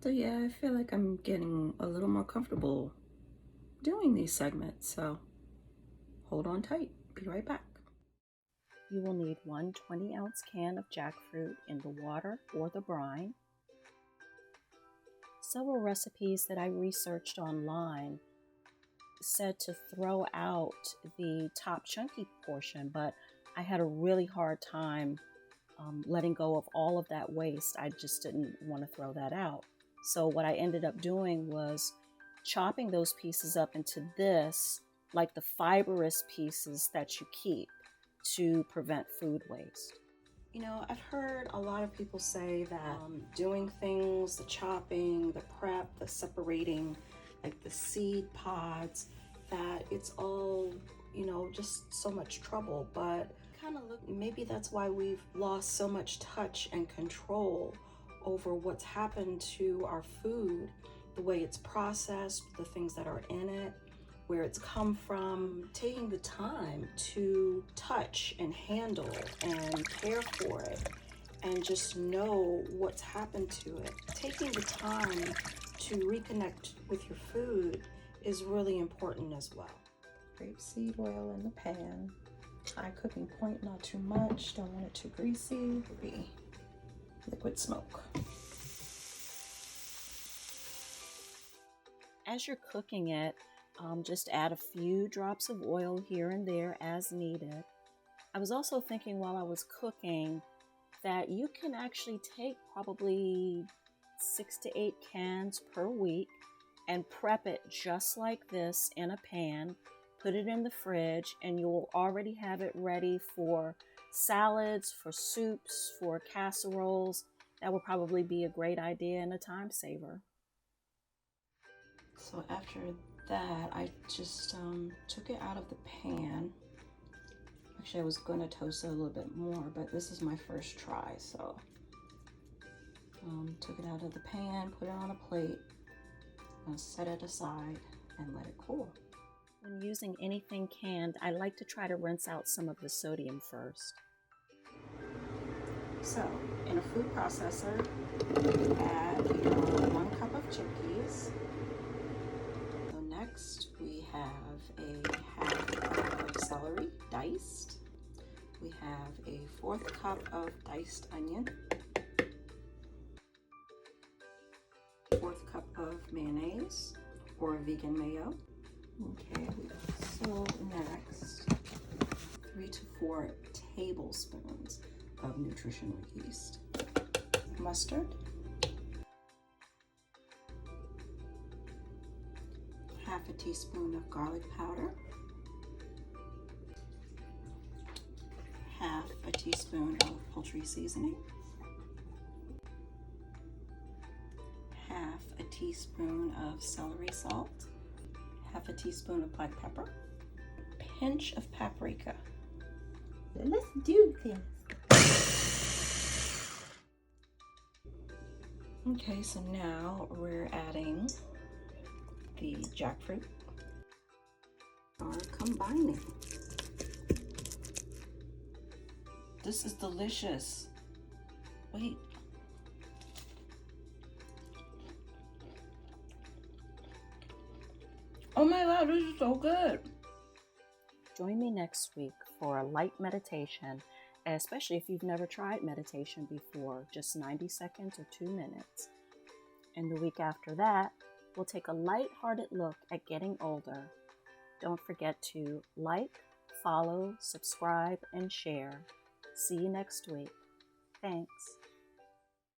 So yeah, I feel like I'm getting a little more comfortable doing these segments, so hold on tight. Be right back. You will need 1 20-ounce can of jackfruit in the water or the brine. Several recipes that I researched online said to throw out the top chunky portion, but I had a really hard time letting go of all of that waste. I just didn't want to throw that out. So what I ended up doing was chopping those pieces up into this, like the fibrous pieces that you keep to prevent food waste. You know, I've heard a lot of people say that doing things, the chopping, the prep, the separating, like the seed pods, that it's all, you know, just so much trouble. But kind of look, maybe that's why we've lost so much touch and control over what's happened to our food, the way it's processed, the things that are in it, where it's come from. Taking the time to touch and handle and care for it and just know what's happened to it. Taking the time to reconnect with your food is really important as well. Grapeseed oil in the pan. High cooking point, not too much. Don't want it too greasy. Be liquid smoke. As you're cooking it, just add a few drops of oil here and there as needed. I was also thinking while I was cooking that you can actually take probably 6 to 8 cans per week and prep it just like this in a pan, put it in the fridge, and you'll already have it ready for salads, for soups, for casseroles. That would probably be a great idea and a time saver. So after that, I just took it out of the pan. Actually, I was going to toast it a little bit more, but this is my first try, so took it out of the pan, put it on a plate, gonna set it aside and let it cool. When using anything canned, I like to try to rinse out some of the sodium first. So in a food processor, add your 1 cup of chickpeas. So next we have a half cup of celery diced. We have a 4th cup of diced onion. 4th cup of mayonnaise or vegan mayo. Okay, so next, 3 to 4 tablespoons of nutritional yeast. Mustard. Half a teaspoon of garlic powder. Half a teaspoon of poultry seasoning. Half a teaspoon of celery salt. Half a teaspoon of black pepper. Pinch of paprika. Let's do this. Okay, so now we're adding the jackfruit. Are combining. This is delicious. Wait. Oh my God, this is so good. Join me next week for a light meditation, especially if you've never tried meditation before, just 90 seconds or 2 minutes. And the week after that, we'll take a light-hearted look at getting older. Don't forget to like, follow, subscribe, and share. See you next week. Thanks.